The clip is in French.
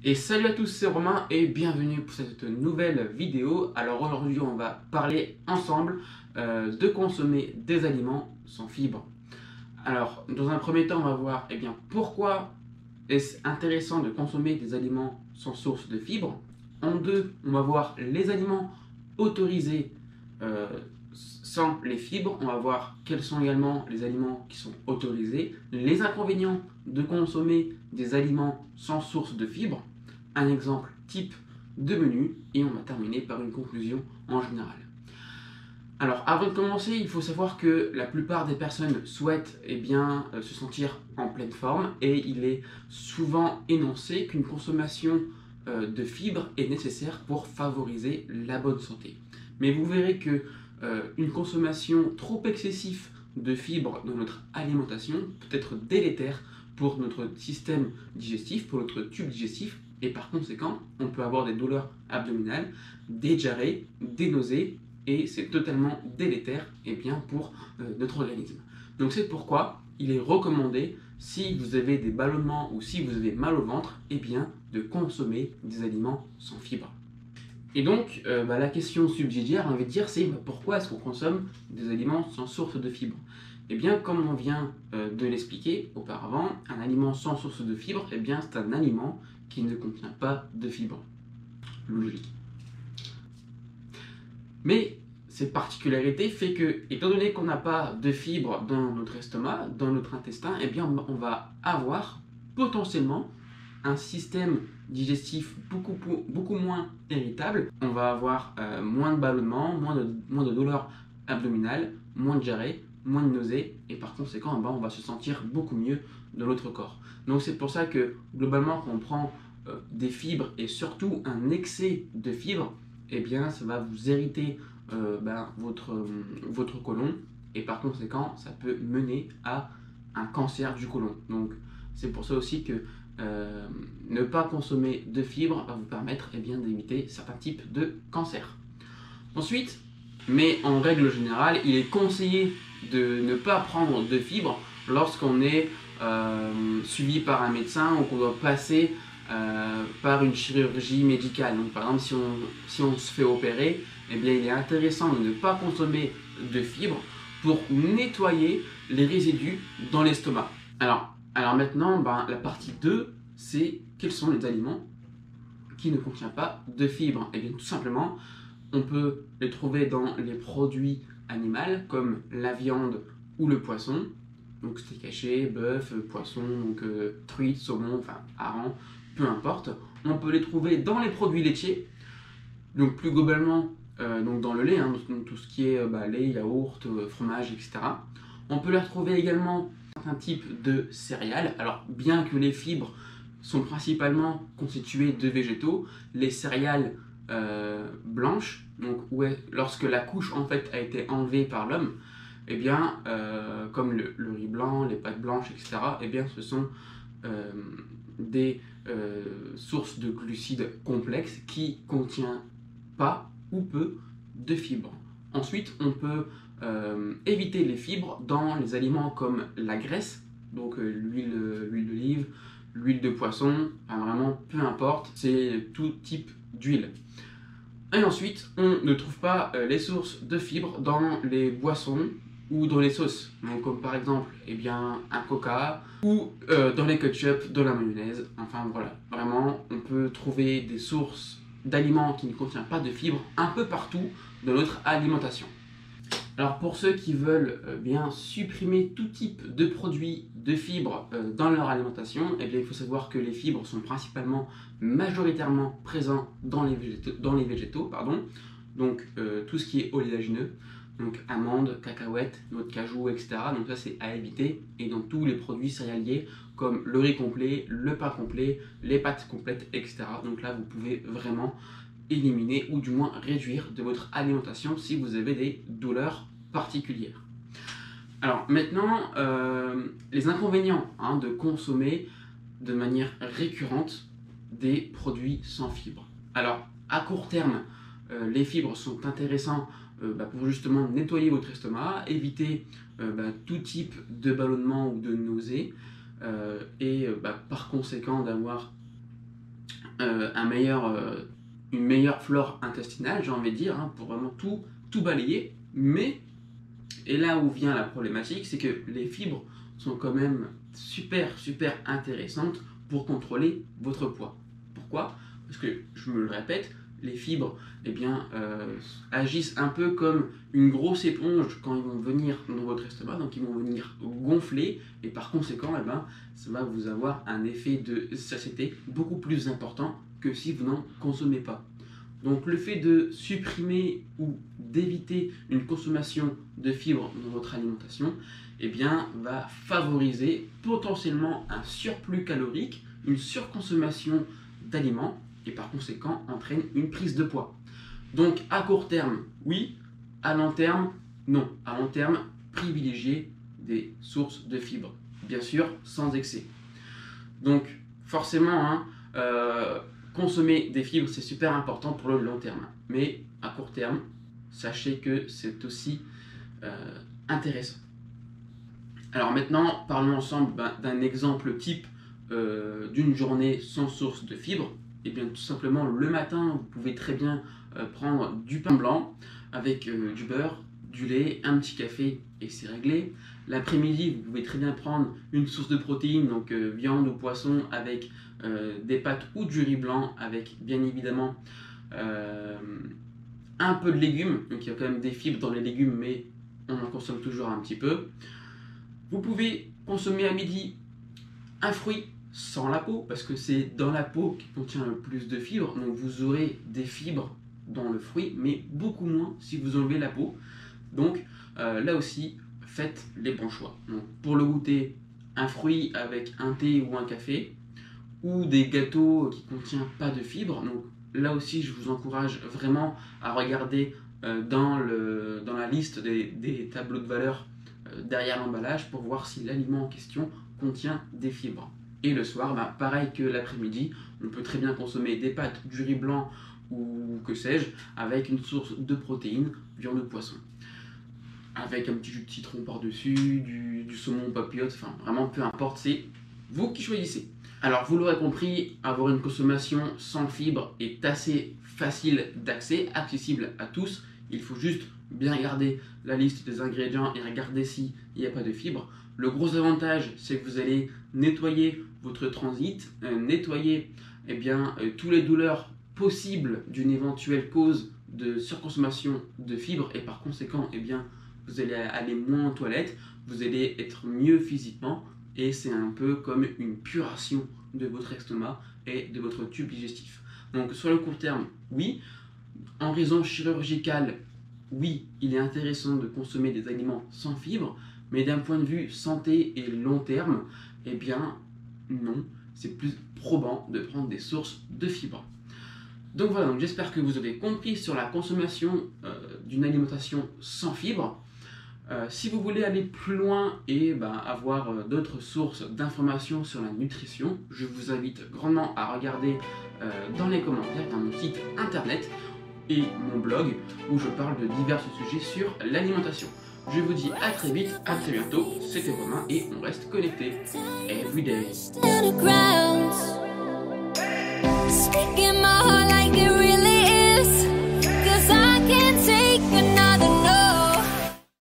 Et salut à tous, c'est Romain et bienvenue pour cette nouvelle vidéo. Alors aujourd'hui on va parler ensemble de consommer des aliments sans fibres. Alors dans un premier temps on va voir pourquoi est-ce intéressant de consommer des aliments sans source de fibres. En deux, on va voir les aliments autorisés euh, sans les fibres. On va voir quels sont également les aliments qui sont autorisés, les inconvénients de consommer des aliments sans source de fibres, un exemple type de menu et on va terminer par une conclusion en général. Alors avant de commencer, il faut savoir que la plupart des personnes souhaitent se sentir en pleine forme et il est souvent énoncé qu'une consommation de fibres est nécessaire pour favoriser la bonne santé. Mais vous verrez que une consommation trop excessive de fibres dans notre alimentation peut être délétère pour notre système digestif, pour notre tube digestif, et par conséquent, on peut avoir des douleurs abdominales, des diarrhées, des nausées, et c'est totalement délétère pour notre organisme. Donc c'est pourquoi il est recommandé, si vous avez des ballonnements ou si vous avez mal au ventre, de consommer des aliments sans fibres. Et donc, la question subsidiaire, on va dire, c'est pourquoi est-ce qu'on consomme des aliments sans source de fibres? Comme on vient de l'expliquer auparavant, un aliment sans source de fibres, c'est un aliment qui ne contient pas de fibres. Logique. Mais cette particularité fait que, étant donné qu'on n'a pas de fibres dans notre estomac, dans notre intestin, on va avoir potentiellement un système digestif beaucoup moins irritable. On va avoir moins de ballonnements, moins de douleurs abdominales, moins de diarrhée, moins de nausées, et par conséquent, on va se sentir beaucoup mieux dans notre corps. Donc c'est pour ça que, globalement, quand on prend des fibres, et surtout un excès de fibres, ça va vous irriter votre côlon, et par conséquent, ça peut mener à un cancer du côlon. Donc c'est pour ça aussi que ne pas consommer de fibres va vous permettre d'éviter certains types de cancers. Ensuite, mais en règle générale, il est conseillé de ne pas prendre de fibres lorsqu'on est suivi par un médecin ou qu'on doit passer par une chirurgie médicale. Donc par exemple, si on se fait opérer, il est intéressant de ne pas consommer de fibres pour nettoyer les résidus dans l'estomac. Alors maintenant, la partie 2, c'est quels sont les aliments qui ne contiennent pas de fibres. Tout simplement, on peut les trouver dans les produits animaux comme la viande ou le poisson, donc steak haché, bœuf, poisson, truite, saumon, hareng, peu importe. On peut les trouver dans les produits laitiers, donc plus globalement dans le lait, donc tout ce qui est lait, yaourt, fromage, etc. On peut les retrouver également dans certains types de céréales. Alors bien que les fibres sont principalement constituées de végétaux, les céréales blanches, lorsque la couche en fait a été enlevée par l'homme, comme le riz blanc, les pâtes blanches, etc., ce sont des sources de glucides complexes qui ne contiennent pas ou peu de fibres. Ensuite, on peut éviter les fibres dans les aliments comme la graisse, donc l'huile d'olive, l'huile de poisson, vraiment peu importe, c'est tout type d'huile. Et ensuite, on ne trouve pas les sources de fibres dans les boissons ou dans les sauces, donc, comme par exemple un coca ou dans les ketchup, dans la mayonnaise. Vraiment, on peut trouver des sources d'aliments qui ne contiennent pas de fibres un peu partout dans notre alimentation. Alors pour ceux qui veulent supprimer tout type de produits de fibres dans leur alimentation, il faut savoir que les fibres sont majoritairement présentes dans les végétaux, donc tout ce qui est oléagineux, donc amandes, cacahuètes, noix de cajou, etc. Donc ça c'est à éviter, et dans tous les produits céréaliers comme le riz complet, le pain complet, les pâtes complètes, etc. Donc là vous pouvez vraiment éliminer ou du moins réduire de votre alimentation si vous avez des douleurs particulières. Alors maintenant, les inconvénients de consommer de manière récurrente des produits sans fibres. Alors à court terme, les fibres sont intéressantes pour justement nettoyer votre estomac, éviter tout type de ballonnement ou de nausée, par conséquent d'avoir une meilleure flore intestinale, j'ai envie de dire, hein, pour vraiment tout balayer. Mais, et là où vient la problématique, c'est que les fibres sont quand même super intéressantes pour contrôler votre poids. Pourquoi? Parce que, je me le répète, les fibres agissent un peu comme une grosse éponge quand ils vont venir dans votre estomac, donc ils vont venir gonfler, et par conséquent, ça va vous avoir un effet de satiété beaucoup plus important que si vous n'en consommez pas. Donc le fait de supprimer ou d'éviter une consommation de fibres dans votre alimentation, va favoriser potentiellement un surplus calorique, une surconsommation d'aliments, et par conséquent entraîne une prise de poids. Donc à court terme, oui, à long terme, non. À long terme, privilégiez des sources de fibres, bien sûr sans excès. Donc forcément, consommer des fibres, c'est super important pour le long terme. Mais à court terme, sachez que c'est aussi intéressant. Alors maintenant, parlons ensemble d'un exemple type d'une journée sans source de fibres. Et bien tout simplement, le matin, vous pouvez très bien prendre du pain blanc avec du beurre, du lait, un petit café et c'est réglé. L'après-midi, vous pouvez très bien prendre une source de protéines, donc viande ou poisson avec des pâtes ou du riz blanc avec bien évidemment un peu de légumes. Donc il y a quand même des fibres dans les légumes, mais on en consomme toujours un petit peu. Vous pouvez consommer à midi un fruit sans la peau, parce que c'est dans la peau qui contient le plus de fibres, donc vous aurez des fibres dans le fruit, mais beaucoup moins si vous enlevez la peau. Donc là aussi, faites les bons choix. Donc, pour le goûter, un fruit avec un thé ou un café, ou des gâteaux qui ne contiennent pas de fibres. Donc là aussi, je vous encourage vraiment à regarder dans la liste des tableaux de valeur derrière l'emballage pour voir si l'aliment en question contient des fibres. Et le soir, pareil que l'après-midi, on peut très bien consommer des pâtes, du riz blanc ou que sais-je, avec une source de protéines, viande ou poisson. Avec un petit jus de citron par-dessus, du saumon papillote, enfin vraiment peu importe, c'est vous qui choisissez. Alors vous l'aurez compris, avoir une consommation sans fibres est assez facile d'accès, accessible à tous. Il faut juste bien regarder la liste des ingrédients et regarder s'il n'y a pas de fibres. Le gros avantage, c'est que vous allez nettoyer votre transit, nettoyer tous les douleurs possibles d'une éventuelle cause de surconsommation de fibres et par conséquent, vous allez aller moins aux toilettes, vous allez être mieux physiquement et c'est un peu comme une puration de votre estomac et de votre tube digestif. Donc sur le court terme, oui. En raison chirurgicale, oui, il est intéressant de consommer des aliments sans fibres, mais d'un point de vue santé et long terme, non, c'est plus probant de prendre des sources de fibres. Donc voilà, j'espère que vous avez compris sur la consommation d'une alimentation sans fibres. Si vous voulez aller plus loin et avoir d'autres sources d'informations sur la nutrition, je vous invite grandement à regarder dans les commentaires dans mon site internet et mon blog où je parle de divers sujets sur l'alimentation. Je vous dis à très vite, à très bientôt, c'était Romain et on reste connecté every day.